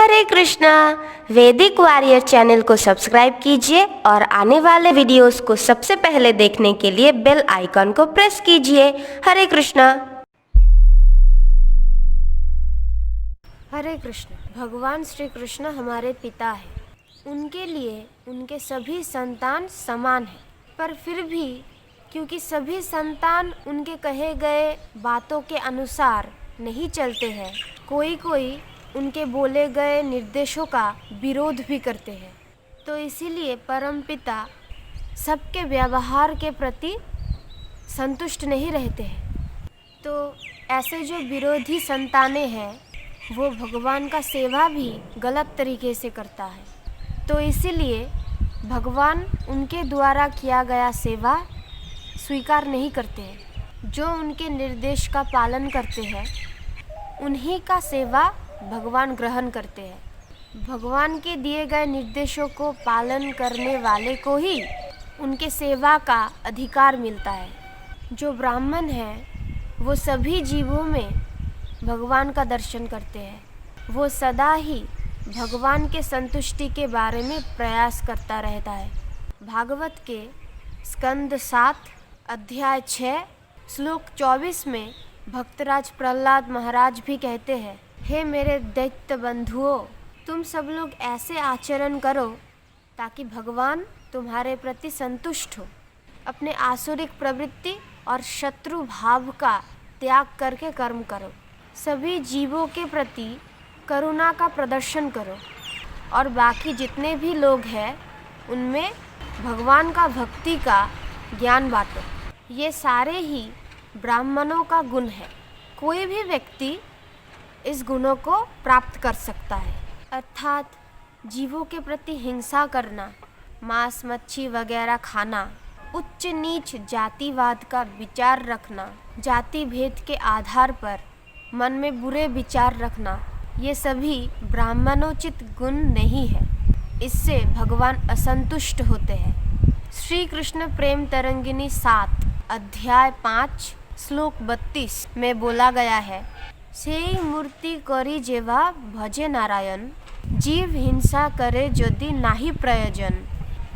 हरे कृष्णा। वैदिक warrior channel को subscribe कीजिए और आने वाले वीडियोस को सबसे पहले देखने के लिए बेल आइकन को प्रेस कीजिए। हरे कृष्णा। हरे कृष्ण। भगवान श्री कृष्ण हमारे पिता हैं। उनके लिए उनके सभी संतान समान हैं, पर फिर भी क्योंकि सभी संतान उनके कहे गए बातों के अनुसार नहीं चलते हैं, कोई उनके बोले गए निर्देशों का विरोध भी करते हैं, तो इसीलिए परमपिता सबके व्यवहार के प्रति संतुष्ट नहीं रहते हैं। तो ऐसे जो विरोधी संतानें हैं वो भगवान का सेवा भी गलत तरीके से करता है, तो इसीलिए भगवान उनके द्वारा किया गया सेवा स्वीकार नहीं करते हैं। जो उनके निर्देश का पालन करते हैं उन्हीं का सेवा भगवान ग्रहण करते हैं। भगवान के दिए गए निर्देशों को पालन करने वाले को ही उनके सेवा का अधिकार मिलता है। जो ब्राह्मण हैं वो सभी जीवों में भगवान का दर्शन करते हैं। वो सदा ही भगवान के संतुष्टि के बारे में प्रयास करता रहता है। भागवत के स्कंद 7 अध्याय 6 श्लोक 24 में भक्तराज प्रहलाद महाराज भी कहते हैं, हे मेरे दैत्य बंधुओं, तुम सब लोग ऐसे आचरण करो ताकि भगवान तुम्हारे प्रति संतुष्ट हो। अपने आसुरिक प्रवृत्ति और शत्रु भाव का त्याग करके कर्म करो। सभी जीवों के प्रति करुणा का प्रदर्शन करो और बाकी जितने भी लोग हैं उनमें भगवान का भक्ति का ज्ञान बांटो। ये सारे ही ब्राह्मणों का गुण है। कोई भी व्यक्ति इस गुणों को प्राप्त कर सकता है, अर्थात जीवों के प्रति हिंसा करना, मांस मच्छी वगैरह खाना, उच्च नीच जातिवाद का विचार रखना, जाति भेद के आधार पर मन में बुरे विचार रखना, ये सभी ब्राह्मणोचित गुण नहीं है। इससे भगवान असंतुष्ट होते हैं। श्री कृष्ण प्रेम तरंगिनी 7 अध्याय 5 श्लोक 32 में बोला गया है, सेई मूर्ति करी जेवा भजे नारायण, जीव हिंसा करे यदि नाही प्रयोजन।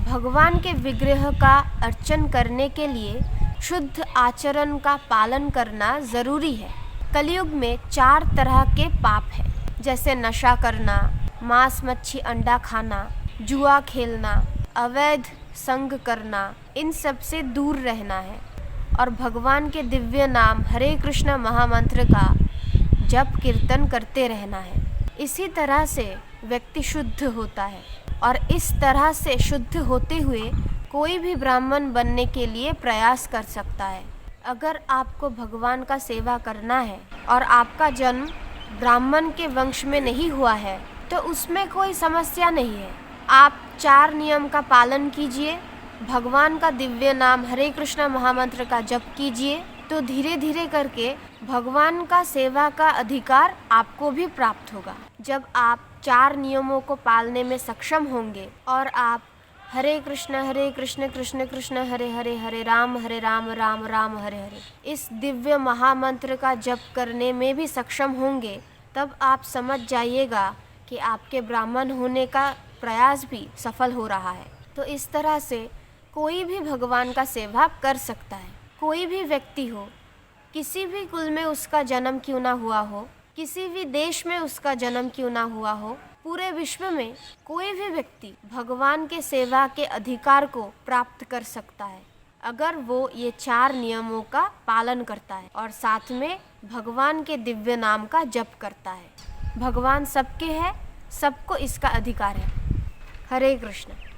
भगवान के विग्रह का अर्चन करने के लिए शुद्ध आचरण का पालन करना जरूरी है। कलयुग में 4 तरह के पाप हैं, जैसे नशा करना, मांस मच्छी अंडा खाना, जुआ खेलना, अवैध संग करना। इन सब से दूर रहना है और भगवान के दिव्य नाम हरे कृष्ण महामंत्र का जप कीर्तन करते रहना है। इसी तरह से व्यक्ति शुद्ध होता है और इस तरह से शुद्ध होते हुए कोई भी ब्राह्मण बनने के लिए प्रयास कर सकता है। अगर आपको भगवान का सेवा करना है और आपका जन्म ब्राह्मण के वंश में नहीं हुआ है तो उसमें कोई समस्या नहीं है। आप 4 नियम का पालन कीजिए, भगवान का दिव्य नाम हरे कृष्ण महामंत्र का जप कीजिए, तो धीरे धीरे करके भगवान का सेवा का अधिकार आपको भी प्राप्त होगा। जब आप 4 नियमों को पालने में सक्षम होंगे और आप हरे कृष्ण कृष्ण कृष्ण हरे हरे, हरे राम राम राम हरे हरे इस दिव्य महामंत्र का जप करने में भी सक्षम होंगे, तब आप समझ जाइएगा कि आपके ब्राह्मण होने का प्रयास भी सफल हो रहा है। तो इस तरह से कोई भी भगवान का सेवा कर सकता है। कोई भी व्यक्ति हो, किसी भी कुल में उसका जन्म क्यों ना हुआ हो, किसी भी देश में उसका जन्म क्यों ना हुआ हो, पूरे विश्व में कोई भी व्यक्ति भगवान के सेवा के अधिकार को प्राप्त कर सकता है, अगर वो ये 4 नियमों का पालन करता है और साथ में भगवान के दिव्य नाम का जप करता है। भगवान सबके है, सबको इसका अधिकार है। हरे कृष्ण।